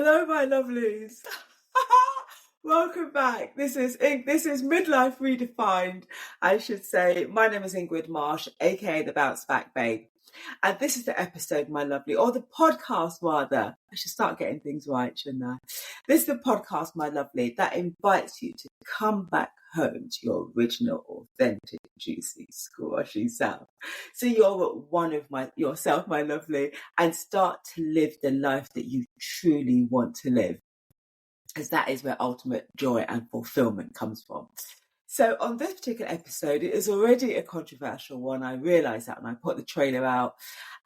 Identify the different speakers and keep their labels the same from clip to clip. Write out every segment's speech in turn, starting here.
Speaker 1: Hello, my lovelies. Welcome back. This is Midlife Redefined, I should say. My name is Ingrid Marsh, aka the Bounce Back Babe. And this is the episode, my lovely, or the podcast rather. I should start getting things right, shouldn't I? This is the podcast, my lovely, that invites you to come back home to your original, authentic, juicy, squashy self. So you're one of yourself, my lovely, and start to live the life that you truly want to live, as that is where ultimate joy and fulfillment comes from. So on this particular episode, it is already a controversial one. I realise that when I put the trailer out.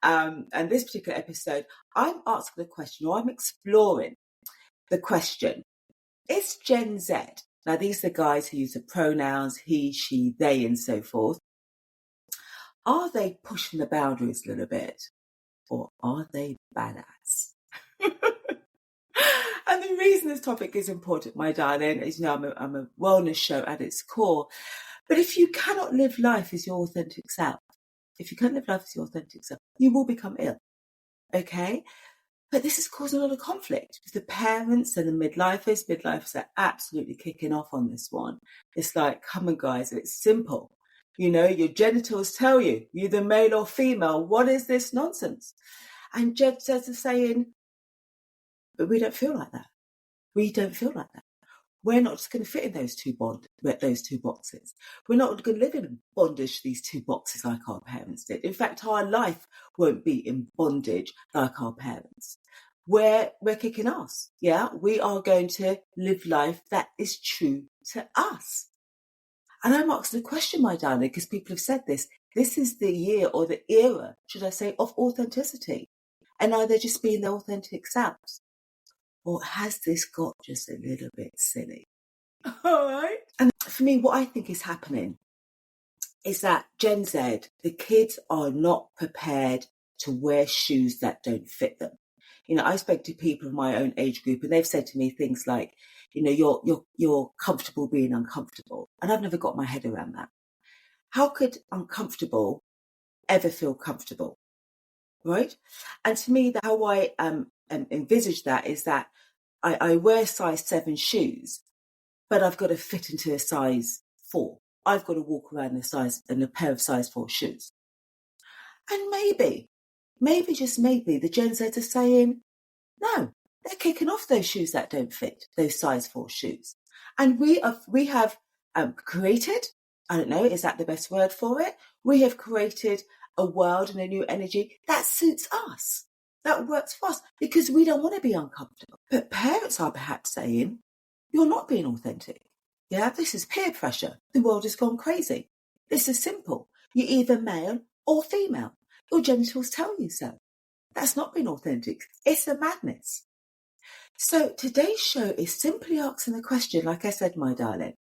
Speaker 1: And this particular episode, I'm asking the question, or I'm exploring the question, is Gen Z, now these are the guys who use the pronouns he, she, they, and so forth, are they pushing the boundaries a little bit? Or are they badass? And the reason this topic is important, my darling, is, I'm a wellness show at its core. But if you cannot live life as your authentic self, you will become ill. Okay? But this is causing a lot of conflict with the parents and the midlifers. Midlifers are absolutely kicking off on this one. It's like, come on, guys, it's simple. Your genitals tell you, you're the male or female. What is this nonsense? And Gen Z are saying, but we don't feel like that. We're not just going to fit in those two boxes. We're not going to live in bondage to these two boxes like our parents did. In fact, our life won't be in bondage like our parents. We're kicking ass. Yeah, we are going to live life that is true to us. And I'm asking the question, my darling, because people have said this. This is the year or the era, should I say, of authenticity. And are they just being their authentic selves? Or has this got just a little bit silly? All right. And for me, what I think is happening is that Gen Z, the kids are not prepared to wear shoes that don't fit them. I spoke to people of my own age group and they've said to me things like, you're comfortable being uncomfortable. And I've never got my head around that. How could uncomfortable ever feel comfortable? Right? And to me, how I envisage that is that I wear size 7 shoes, but I've got to fit into a size 4. I've got to walk around in a pair of size 4 shoes. And maybe, just maybe, the Gen Zs are saying, no, they're kicking off those shoes that don't fit, those size 4 shoes. And we have created, I don't know, is that the best word for it? We have created a world and a new energy that suits us, that works for us, because we don't want to be uncomfortable. But parents are perhaps saying, you're not being authentic. Yeah, this is peer pressure. The world has gone crazy. This is simple. You're either male or female. Your genitals tell you so. That's not being authentic. It's a madness. So today's show is simply asking the question, like I said, my darling,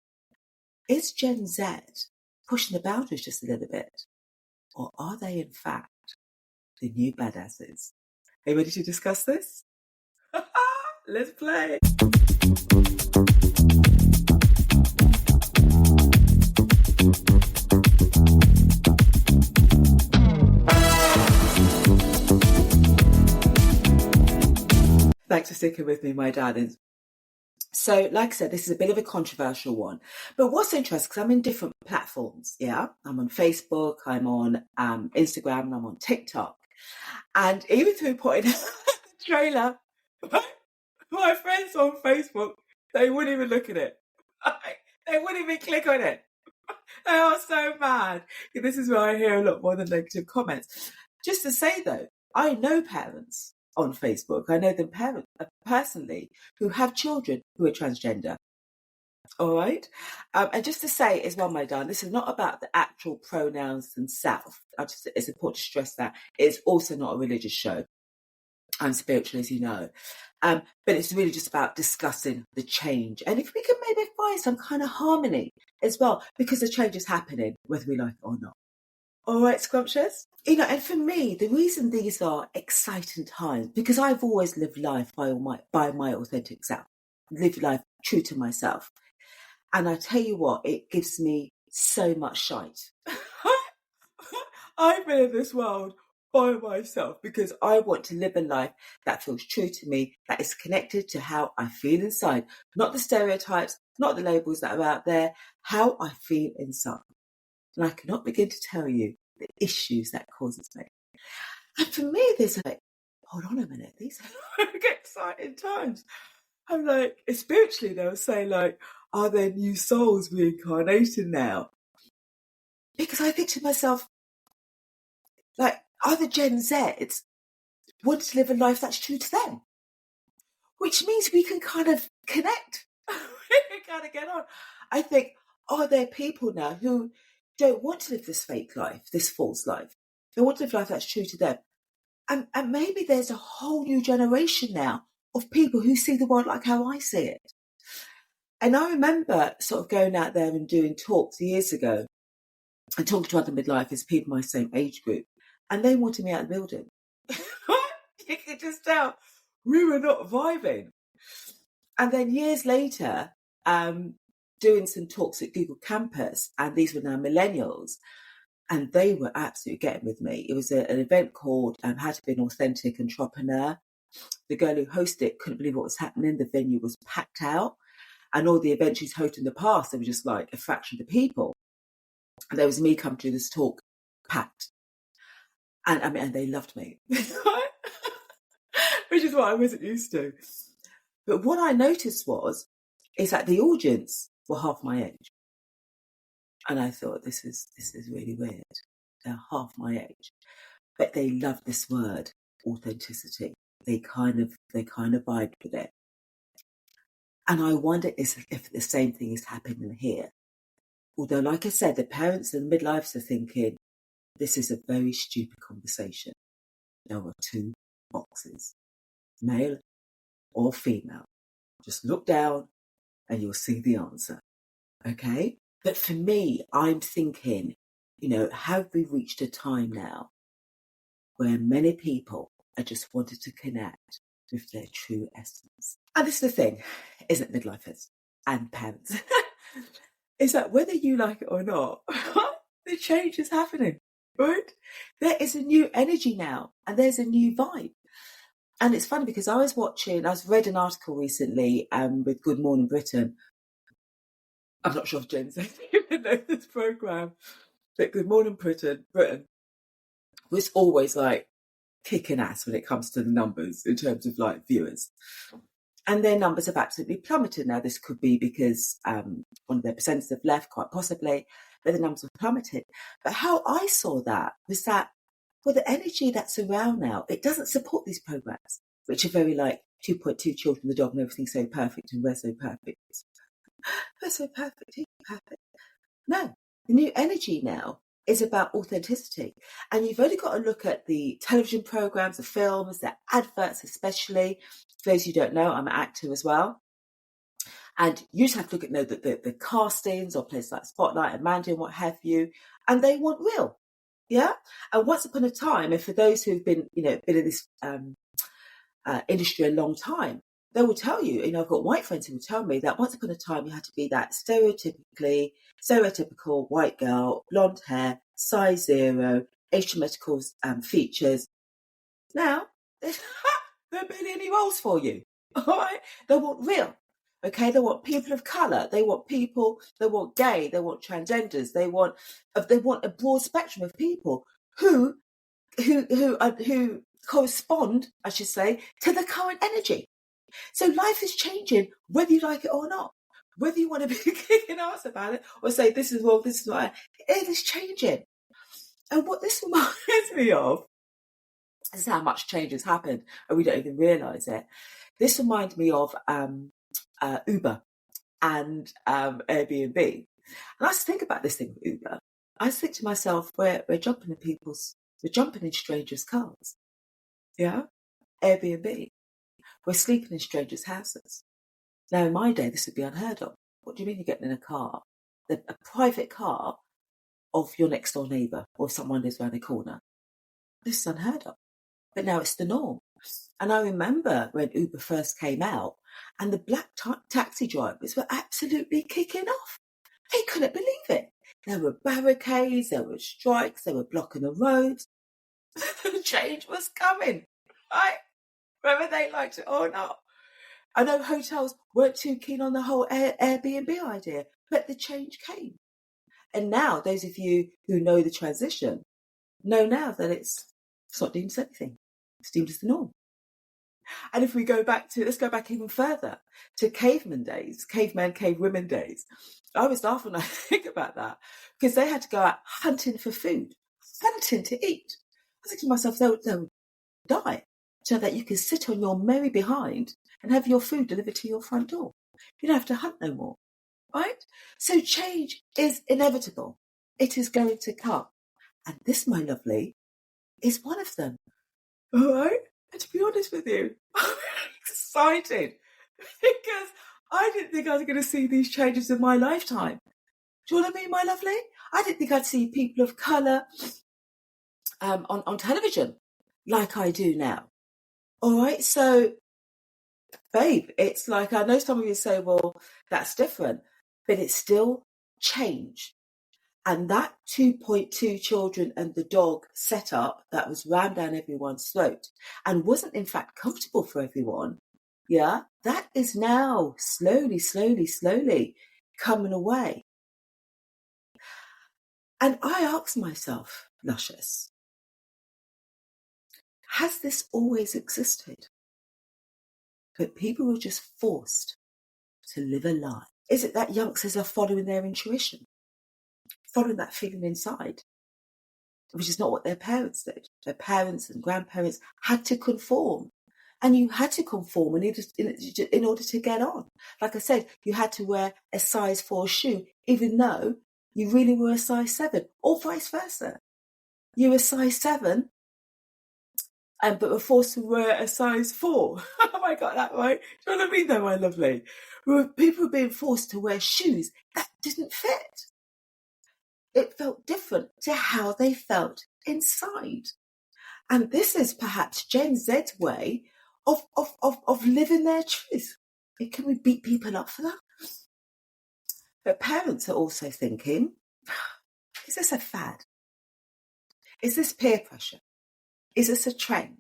Speaker 1: is Gen Z pushing the boundaries just a little bit? Or are they, in fact, the new badasses? Are you ready to discuss this? Let's play. Thanks for sticking with me, my darlings. So, like I said, this is a bit of a controversial one. But what's interesting, because I'm in different platforms, yeah? I'm on Facebook, I'm on Instagram, and I'm on TikTok. And even through putting the trailer, my friends on Facebook, they wouldn't even look at it. They wouldn't even click on it. They are so mad. This is where I hear a lot more than negative comments. Just to say, though, I know parents on Facebook. I know them personally who have children who are transgender. All right. And just to say as well, my darling, this is not about the actual pronouns themselves. It's important to stress that. It's also not a religious show. I'm spiritual, as you know. But it's really just about discussing the change. And if we can maybe find some kind of harmony as well, because the change is happening, whether we like it or not. All right, scrumptious? And for me, the reason these are exciting times, because I've always lived life by my authentic self, lived life true to myself. And I tell you what, it gives me so much shite. I've been in this world by myself because I want to live a life that feels true to me, that is connected to how I feel inside, not the stereotypes, not the labels that are out there, how I feel inside. And I cannot begin to tell you the issues that causes me. And for me, there's like, hold on a minute, these are exciting times. I'm like, spiritually, they'll say like, are there new souls reincarnating now? Because I think to myself, like, are the Gen Zs want to live a life that's true to them? Which means we can kind of connect. We can kind of get on. I think, are there people now who don't want to live this fake life, this false life? They want to live a life that's true to them. And maybe there's a whole new generation now of people who see the world like how I see it. And I remember sort of going out there and doing talks years ago and talking to other midlifers, people my same age group, and they wanted me out of the building. You can just tell we were not vibing. And then years later, doing some talks at Google Campus, and these were now millennials, and they were absolutely getting with me. It was an event called How to Be an Authentic Entrepreneur. The girl who hosted it couldn't believe what was happening. The venue was packed out. And all the events she's hosted in the past, they were just like a fraction of the people. And there was me come to this talk, packed. And they loved me, which is what I wasn't used to. But what I noticed is that the audience were half my age. And I thought, this is really weird. They're half my age. But they love this word, authenticity. They kind of vibe with it. And I wonder if the same thing is happening here. Although, like I said, the parents and the midlifes are thinking, this is a very stupid conversation. There are two boxes, male or female. Just look down and you'll see the answer. Okay? But for me, I'm thinking, have we reached a time now where many people are just wanting to connect with their true essence? And this is the thing, isn't it, midlifers and parents? Is that whether you like it or not, the change is happening, right? There is a new energy now and there's a new vibe. And it's funny because I read an article recently with Good Morning Britain. I'm not sure if James even knows this programme, but Good Morning Britain was always like kicking ass when it comes to the numbers in terms of like viewers. And their numbers have absolutely plummeted. Now, this could be because one of their presenters have left, quite possibly, but the numbers have plummeted. But how I saw that was that, well, the energy that's around now, it doesn't support these programs, which are very like 2.2 children, the dog, and everything's so perfect, and we're so perfect. We're so perfect, you're perfect. No, the new energy now is about authenticity. And you've only got to look at the television programs, the films, the adverts especially. For those who don't know, I'm an actor as well. And you just have to look at the castings or places like Spotlight and Mandy and what have you, and they want real. Yeah? And once upon a time, and for those who've been in this industry a long time, they will tell you, I've got white friends who will tell me that once upon a time you had to be that stereotypical white girl, blonde hair, size 0, asymmetrical features. Now, there are barely any roles for you. All right? They want real. Okay? They want people of colour. They want gay. They want transgenders. They want a broad spectrum of people who correspond, I should say, to the current energy. So life is changing, whether you like it or not. Whether you want to be kicking ass about it or say this is wrong, this is right, it is changing. And what this reminds me of is how much change has happened and we don't even realise it. This reminds me of Uber and Airbnb. And I just think about this thing with Uber. I just think to myself, we're jumping in strangers' cars. Yeah? Airbnb. We're sleeping in strangers' houses. Now, in my day, this would be unheard of. What do you mean you're getting in a car? A private car of your next door neighbour or someone lives around the corner. This is unheard of. But now it's the norm. And I remember when Uber first came out and the black taxi drivers were absolutely kicking off. They couldn't believe it. There were barricades, there were strikes, they were blocking the roads. Change was coming, right? Whether they liked it or not. I know hotels weren't too keen on the whole Airbnb idea, but the change came. And now, those of you who know the transition know now that it's not deemed as anything. It's deemed as the norm. And if we let's go back even further to caveman days, caveman, cavewomen days. I always laugh when I think about that because they had to go out hunting for food, hunting to eat. I think to myself, they'll die so that you can sit on your merry behind and have your food delivered to your front door. You don't have to hunt no more, right? So change is inevitable. It is going to come. And this, my lovely, is one of them. All right? And to be honest with you, I'm excited because I didn't think I was going to see these changes in my lifetime. Do you know what I mean, my lovely? I didn't think I'd see people of colour on television like I do now. All right, so, babe, it's like, I know some of you say, well, that's different, but it's still change. And that 2.2 children and the dog setup that was rammed down everyone's throat and wasn't in fact comfortable for everyone, yeah, that is now slowly coming away. And I ask myself, Luscious, has this always existed? But people were just forced to live a lie. Is it that youngsters are following their intuition? Following that feeling inside? Which is not what their parents did. Their parents and grandparents had to conform. And you had to conform in order to get on. Like I said, you had to wear a size 4 shoe, even though you really were a size 7, or vice versa. You were a size 7, but were forced to wear a size 4. Oh, I got that right. Do you know what I mean, though, my lovely? People were being forced to wear shoes that didn't fit. It felt different to how they felt inside. And this is perhaps Gen Z's way of living their truth. Can we beat people up for that? But parents are also thinking, is this a fad? Is this peer pressure? Is this a trend?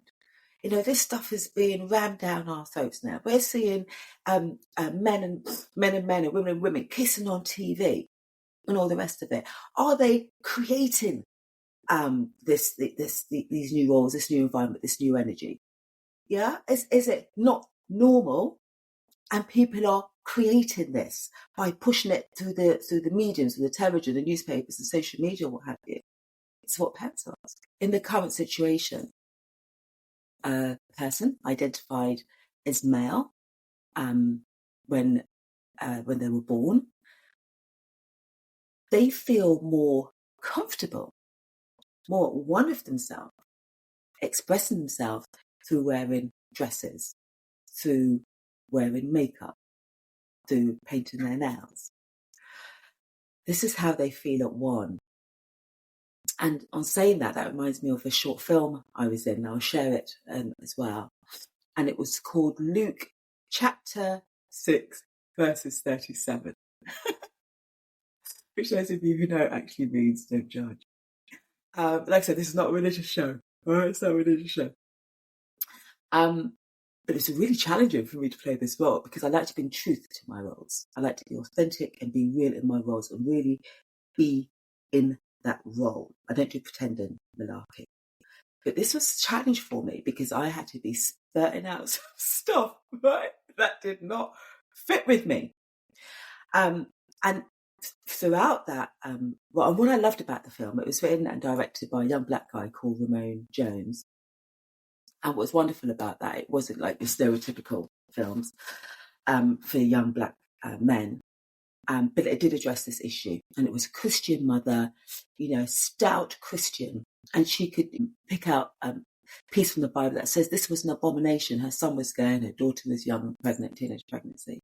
Speaker 1: You know, this stuff is being rammed down our throats now. We're seeing men and women kissing on TV and all the rest of it. Are they creating these new roles, this new environment, this new energy? Yeah, is it not normal? And people are creating this by pushing it through the mediums, through the television, the newspapers, the social media, what have you. It's what parents ask. In the current situation, a person identified as male when they were born, they feel more comfortable, more one of themselves, expressing themselves through wearing dresses, through wearing makeup, through painting their nails. This is how they feel at one. And on saying that reminds me of a short film I was in. I'll share it as well. And it was called Luke chapter 6, verses 37. Which those of you who know actually means don't judge. Like I said, this is not a religious show. All right, it's not a religious show. But it's really challenging for me to play this role because I like to bring truth to my roles. I like to be authentic and be real in my roles and really be in that role. I don't do pretending malarkey. But this was a challenge for me because I had to be spurting out some stuff, right, that did not fit with me. And throughout that, what I loved about the film, it was written and directed by a young black guy called Ramon Jones. And what was wonderful about that, it wasn't like the stereotypical films for young black men, but it did address this issue. And it was a Christian mother, stout Christian, and she could pick out a piece from the Bible that says this was an abomination. Her son was gay, her daughter was young, pregnant, teenage pregnancy.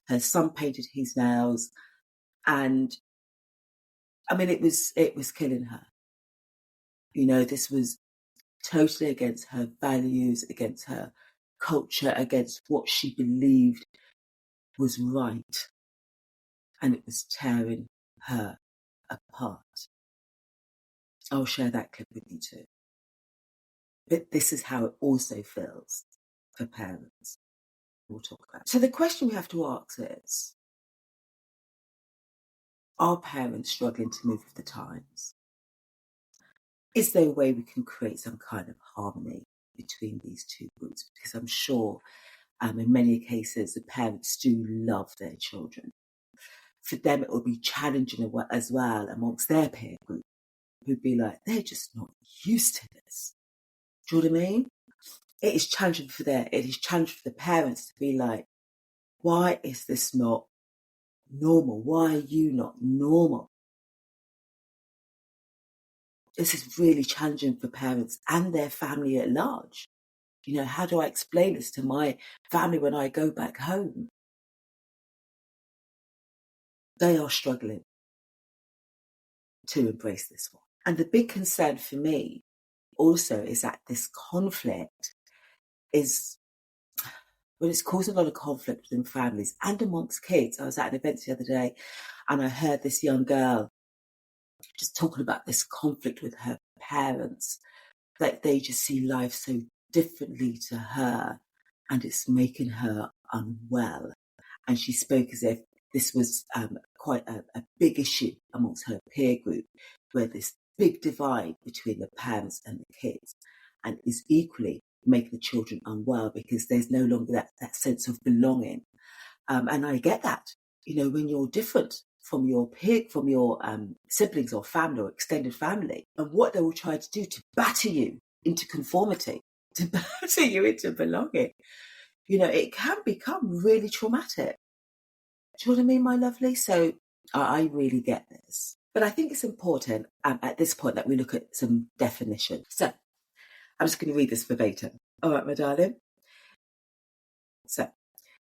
Speaker 1: Her son painted his nails, and I mean, it was killing her. This was totally against her values, against her culture, against what she believed was right. And it was tearing her apart. I'll share that clip with you too. But this is how it also feels for parents. We'll talk about it. So the question we have to ask is, are parents struggling to move with the times? Is there a way we can create some kind of harmony between these two groups? Because I'm sure in many cases the parents do love their children. For them it will be challenging as well amongst their peer group, who'd be like, they're just not used to this. Do you know what I mean? It is challenging for the parents to be like, why is this not normal? Why are you not normal? This is really challenging for parents and their family at large. You know, how do I explain this to my family when I go back home? They are struggling to embrace this one. And the big concern for me also is that this conflict is, well, it's causing a lot of conflict within families and amongst kids. I was at an event the other day and I heard this young girl just talking about this conflict with her parents, that they just see life so differently to her and it's making her unwell. And she spoke as if this was quite a big issue amongst her peer group, where this big divide between the parents and the kids, and is equally making the children unwell because there's no longer that sense of belonging. And I get that, you know, when you're different from your siblings or family or extended family, and what they will try to do to batter you into conformity, to batter you into belonging, you know, it can become really traumatic. Do you know what I mean, my lovely? So I really get this. But I think it's important at this point that we look at some definition. So I'm just going to read this verbatim. All right, my darling. So,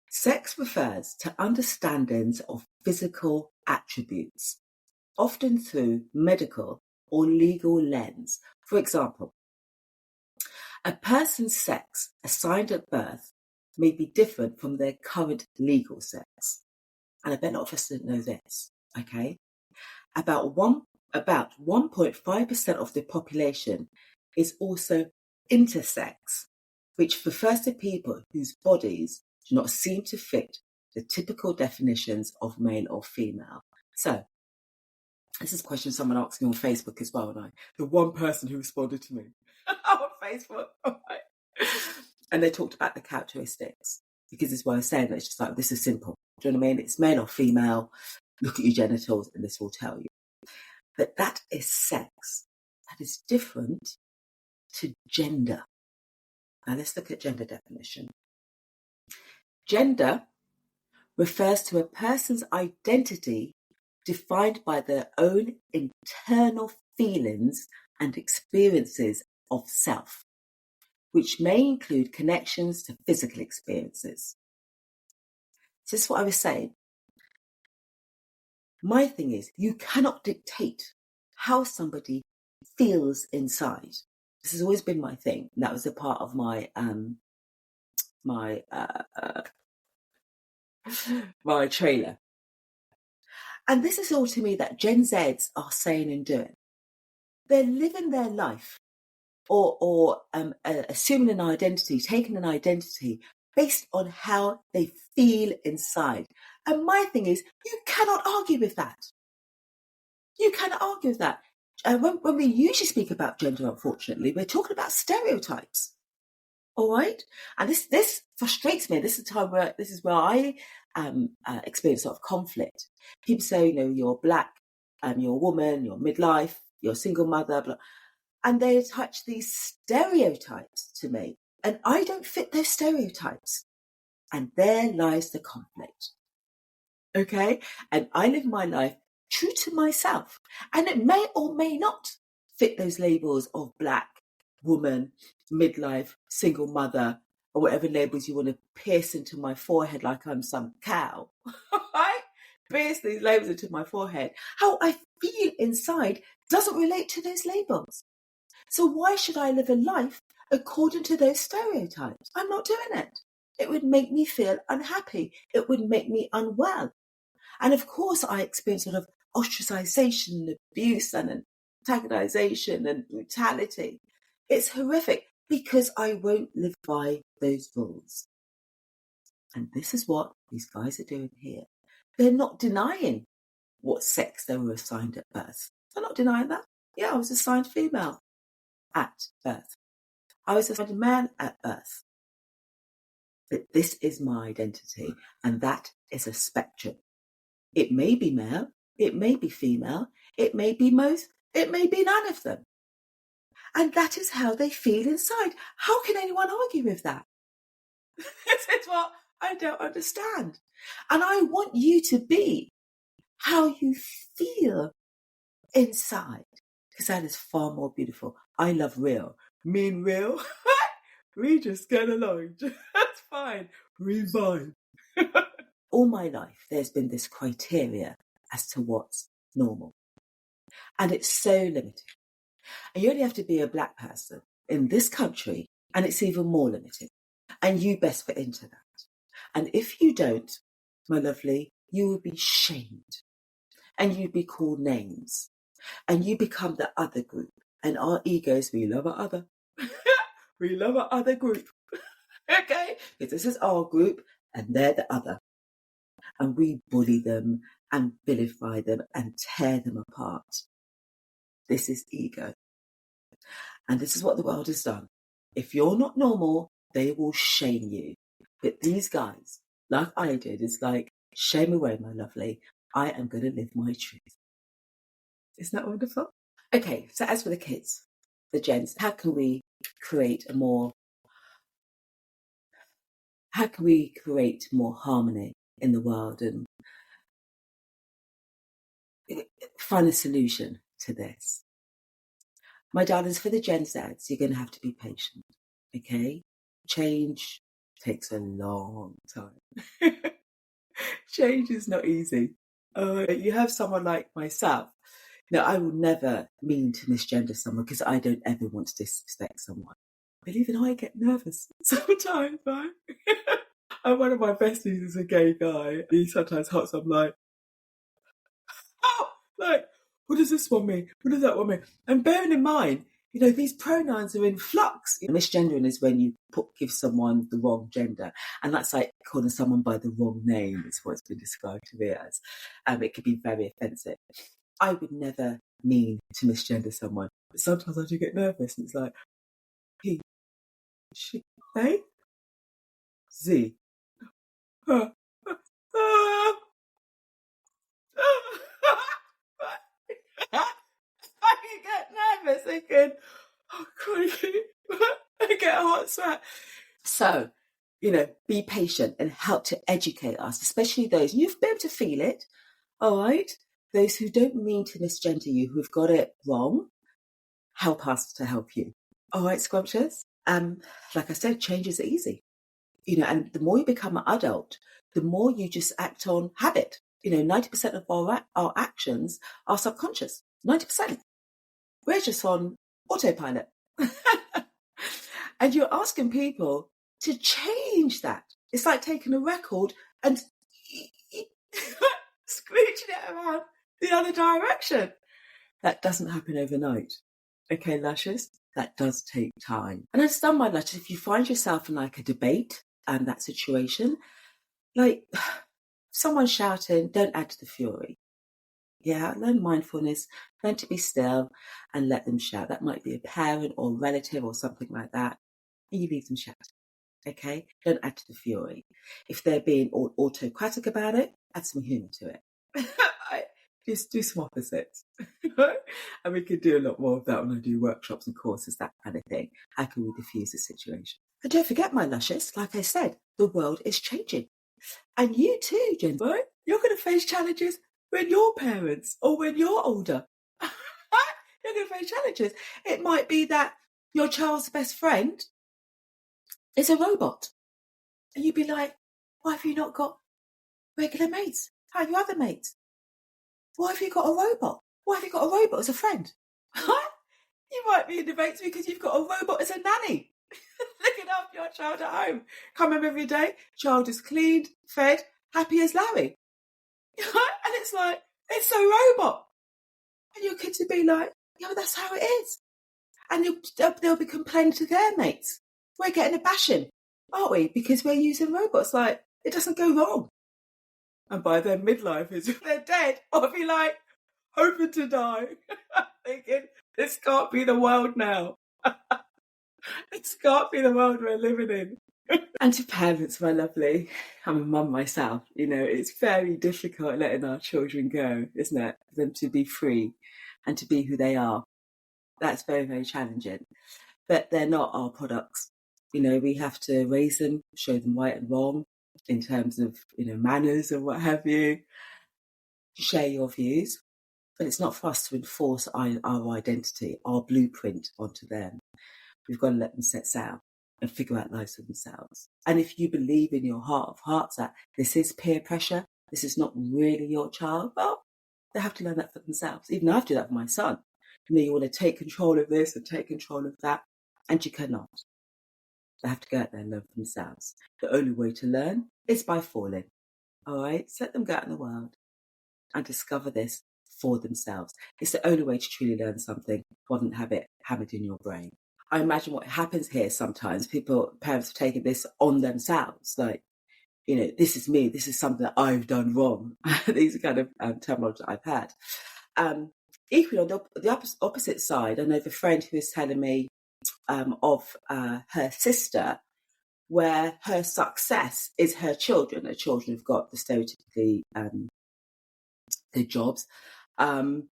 Speaker 1: sex refers to understandings of physical attributes, often through medical or legal lens. For example, a person's sex assigned at birth may be different from their current legal sex. And I bet a lot of us didn't know this, okay? About 1.5% of the population is also intersex, which refers to people whose bodies do not seem to fit the typical definitions of male or female. So, this is a question someone asked me on Facebook as well, and the one person who responded to me on Facebook, and they talked about the characteristics, because this is what I was saying, it's just like, this is simple. Do you know what I mean? It's male or female, look at your genitals and this will tell you. But that is sex. That is different to gender. Now let's look at gender definition. Gender refers to a person's identity defined by their own internal feelings and experiences of self, which may include connections to physical experiences. So this is what I was saying. My thing is, you cannot dictate how somebody feels inside. This has always been my thing. That was a part of my my trailer. And this is all to me that Gen Zs are saying and doing. They're living their life or assuming an identity, taking an identity based on how they feel inside. And my thing is, you cannot argue with that. You cannot argue with that. When we usually speak about gender, unfortunately, we're talking about stereotypes. All right? And this frustrates me. This is where I experience sort of conflict. People say, you know, you're black, you're a woman, you're midlife, you're a single mother, blah, and they attach these stereotypes to me. And I don't fit those stereotypes. And there lies the conflict. Okay? And I live my life true to myself. And it may or may not fit those labels of black, woman, midlife, single mother, or whatever labels you want to pierce into my forehead like I'm some cow. Right? Pierce these labels into my forehead. How I feel inside doesn't relate to those labels. So why should I live a life according to those stereotypes? I'm not doing it. It would make me feel unhappy. It would make me unwell. And of course, I experience sort of ostracization, abuse, and antagonization and brutality. It's horrific. because I won't live by those rules. And this is what these guys are doing here. They're not denying what sex they were assigned at birth. They're not denying that. Yeah, I was assigned female at birth. I was assigned a man at birth. But this is my identity, and that is a spectrum. It may be male, it may be female, it may be both, it may be none of them. And that is how they feel inside. How can anyone argue with that? This is what I don't understand. And I want you to be how you feel inside, because that is far more beautiful. I love real. Mean real? We just get along. That's fine. We vibe. All my life, there's been this criteria as to what's normal. And it's so limited. And you only have to be a black person in this country, and it's even more limited. And you best fit into that. And if you don't, my lovely, you will be shamed. And you'd be called names. And you become the other group. And our egos, we love our other. We love our other group. Okay? Because this is our group and they're the other. And we bully them and vilify them and tear them apart. This is ego. And this is what the world has done. If you're not normal, they will shame you. But these guys, like I did, it's like, shame away, my lovely. I am going to live my truth. Isn't that wonderful? Okay, so as for the kids, the gens, how can we create more harmony in the world and find a solution to this? My darlings, for the Gen Zs, you're going to have to be patient, okay? Change takes a long time. Change is not easy. You have someone like myself. No, I will never mean to misgender someone because I don't ever want to disrespect someone. But even I get nervous sometimes, right? And one of my besties is a gay guy. He sometimes hops up like, oh, like, what does this one mean? What does that one mean? And bearing in mind, these pronouns are in flux. Misgendering is when you give someone the wrong gender. And that's like calling someone by the wrong name is what it's been described to me as. It can be very offensive. I would never mean to misgender someone. But sometimes I do get nervous and it's like, he, she, they, Z. I get nervous thinking, oh, crikey, I get a hot sweat. So, be patient and help to educate us, especially those, you've been able to feel it, all right? Those who don't mean to misgender you, who've got it wrong, help us to help you. All right, scrumptious? Like I said, change is easy. And the more you become an adult, the more you just act on habit. 90% of our actions are subconscious. 90%. We're just on autopilot. And you're asking people to change that. It's like taking a record and screeching it around the other direction. That doesn't happen overnight. Okay, luscious? That does take time. And as done, my luscious, if you find yourself in like a debate and that situation, like someone shouting, don't add to the fury. Yeah, learn mindfulness, learn to be still and let them shout. That might be a parent or relative or something like that. And you leave them shout. Okay? Don't add to the fury. If they're being autocratic about it, add some humour to it. Just do some opposites. And we could do a lot more of that when I do workshops and courses, that kind of thing. How can we diffuse the situation? And don't forget, my luscious, like I said, the world is changing. And you too, Jen, you're going to face challenges when you're parents or when you're older. You're going to face challenges. It might be that your child's best friend is a robot. And you'd be like, why have you not got regular mates? How are your other mates? Why have you got a robot? Why have you got a robot as a friend? You might be in debates because you've got a robot as a nanny. Looking after your child at home. Come home every day, child is cleaned, fed, happy as Larry. And it's like, it's so robot. And your kids would be like, yeah, but that's how it is. And they'll be complaining to their mates. We're getting a bashing, aren't we? Because we're using robots. Like, it doesn't go wrong. And by their midlife is if they're dead, I'll be like, hoping to die. Thinking, this can't be the world now. This can't be the world we're living in. And to parents, my lovely, I'm a mum myself, it's very difficult letting our children go, isn't it? For them to be free and to be who they are. That's very, very challenging. But they're not our products. We have to raise them, show them right and wrong in terms of, manners and what have you. Share your views. But it's not for us to enforce our identity, our blueprint onto them. We've got to let them set sail and figure out lives for themselves. And if you believe in your heart of hearts that this is peer pressure, this is not really your child, well, they have to learn that for themselves. Even I have to do that for my son. You want to take control of this and take control of that, and you cannot. They have to go out there and learn for themselves. The only way to learn is by falling. All right? So let them go out in the world and discover this for themselves. It's the only way to truly learn something rather than have it hammered in your brain. I imagine what happens here sometimes, parents have taken this on themselves, like, this is me, this is something that I've done wrong. These are kind of terminology I've had. Equally, on the opposite side, I know the friend who was telling me of her sister, where her success is her children. Her children have got the stereotypically good jobs. And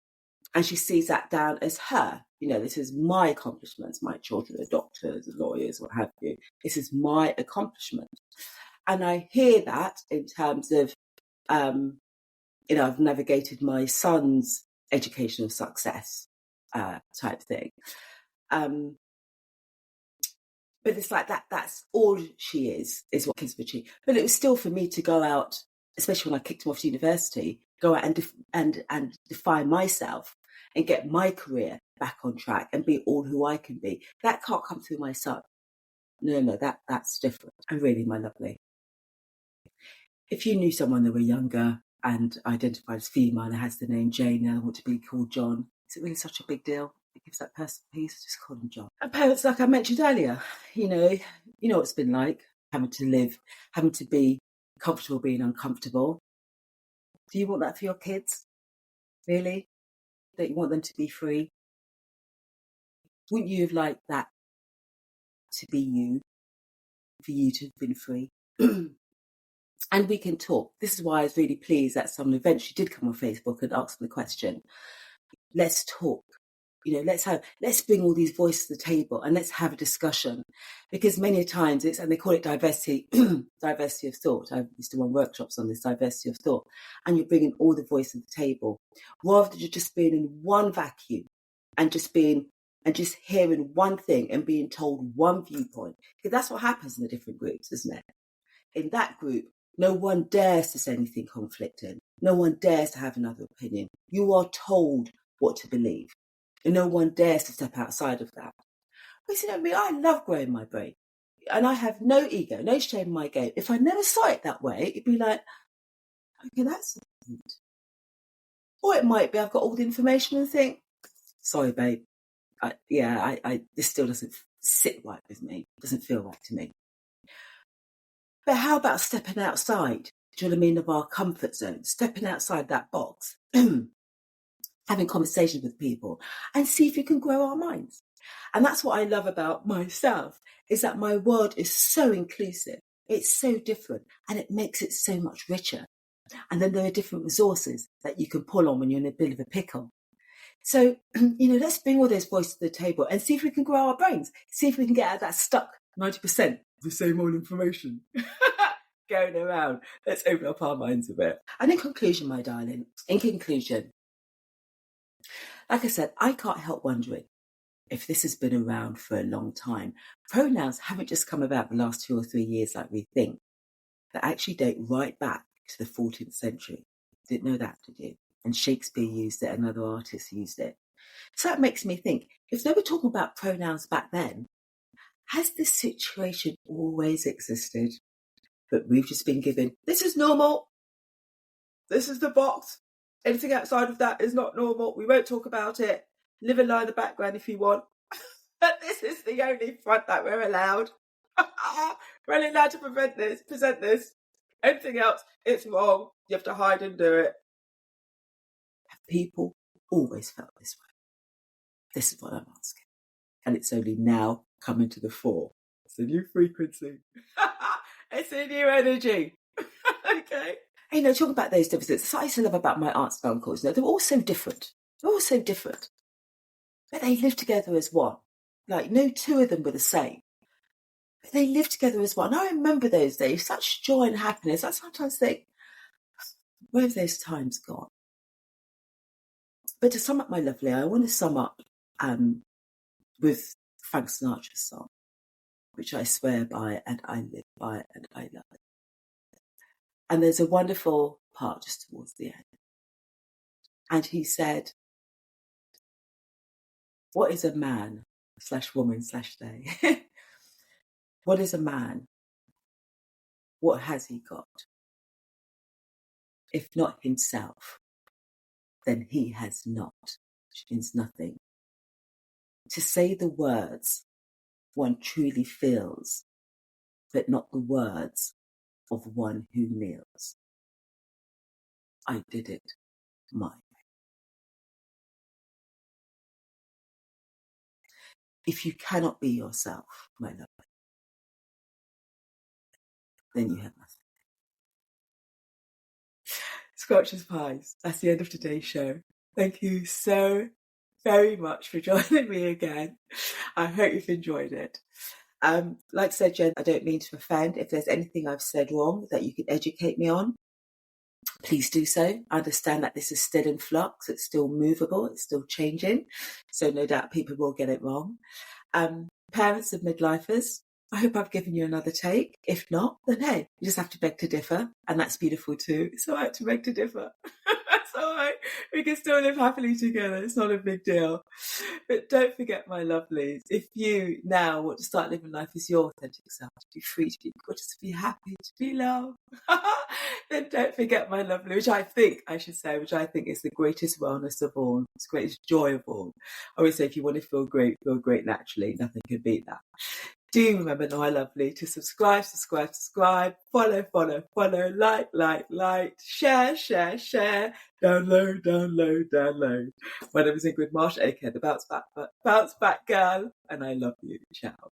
Speaker 1: she sees that down as her. This is my accomplishments. My children are doctors, lawyers, what have you. This is my accomplishment. And I hear that in terms of, I've navigated my son's educational success type thing. But it's like that's all she is what kids have achieved. But it was still for me to go out, especially when I kicked him off to university, go out and define myself and get my career back on track and be all who I can be. That can't come through my son. No, that's different. And really, my lovely, if you knew someone that were younger and identified as female and has the name Jane and want to be called John, is it really such a big deal? It gives that person peace, just call them John. And parents, like I mentioned earlier, you know what it's been like, having to be comfortable being uncomfortable. Do you want that for your kids? Really? Don't you want them to be free? Wouldn't you have liked that to be you, for you to have been free? And we can talk. This is why I was really pleased that someone eventually did come on Facebook and ask the question. Let's talk. Let's bring all these voices to the table and let's have a discussion. Because many times and they call it diversity, diversity of thought. I used to run workshops on this diversity of thought. And you're bringing all the voices to the table rather than just being in one vacuum and just hearing one thing and being told one viewpoint. Because that's what happens in the different groups, isn't it? In that group, no one dares to say anything conflicting. No one dares to have another opinion. You are told what to believe. And no one dares to step outside of that. But I love growing my brain. And I have no ego, no shame in my game. If I never saw it that way, it'd be like, okay, that's different. Or it might be I've got all the information and think, sorry, babe. This still doesn't sit right with me. Doesn't feel right to me. But how about stepping outside, do you know what I mean, of our comfort zone, stepping outside that box, having conversations with people and see if you can grow our minds. And that's what I love about myself, is that my world is so inclusive. It's so different and it makes it so much richer. And then there are different resources that you can pull on when you're in a bit of a pickle. So, let's bring all those voices to the table and see if we can grow our brains, see if we can get out of that stuck 90% the same old information going around. Let's open up our minds a bit. And in conclusion, my darling, like I said, I can't help wondering if this has been around for a long time. Pronouns haven't just come about the last 2 or 3 years like we think. They actually date right back to the 14th century. Didn't know that, did you? And Shakespeare used it, and other artists used it. So that makes me think, if they were talking about pronouns back then, has this situation always existed? But we've just been given, this is normal. This is the box. Anything outside of that is not normal. We won't talk about it. Live and lie in the background if you want. But this is the only front that we're allowed. We're only allowed to present this. Anything else, it's wrong. You have to hide and do it. Have people always felt this way? This is what I'm asking. And it's only now coming to the fore. It's a new frequency. It's a new energy. Okay. You know, talking about those differences, that's what I used to love about my aunts and uncles. You know, they're all so different. They're all so different. But they live together as one. Like, no two of them were the same. But they lived together as one. I remember those days, such joy and happiness. I sometimes think, where have those times gone? But to sum up my lovely, I want to sum up with Frank Sinatra's song, which I swear by and I live by and I love it. And there's a wonderful part just towards the end. And he said, what is a man / woman / they? What is a man? What has he got? If not himself, then he has not, which means nothing. To say the words one truly feels, but not the words of one who kneels. I did it my way. If you cannot be yourself, my love, then you have nothing. Scotch's Pies, that's the end of today's show. Thank you so very much for joining me again. I hope you've enjoyed it. Like I said, Jen, I don't mean to offend. If there's anything I've said wrong that you can educate me on, please do so. I understand that this is still in flux. It's still movable. It's still changing. So no doubt people will get it wrong. Parents of midlifers, I hope I've given you another take. If not, then hey, you just have to beg to differ. And that's beautiful too. It's all right to beg to differ. That's all right. We can still live happily together. It's not a big deal. But don't forget, my lovelies, if you now want to start living life as your authentic self, to be free, to be gorgeous, to be happy, to be loved, then don't forget, my lovely, which I think is the greatest wellness of all, it's the greatest joy of all. I always say, if you want to feel great naturally. Nothing can beat that. Do remember, my lovely, to subscribe, follow, like, share, download. My name is Ingrid Marsh, aka the Bounce Back Girl, and I love you. Ciao.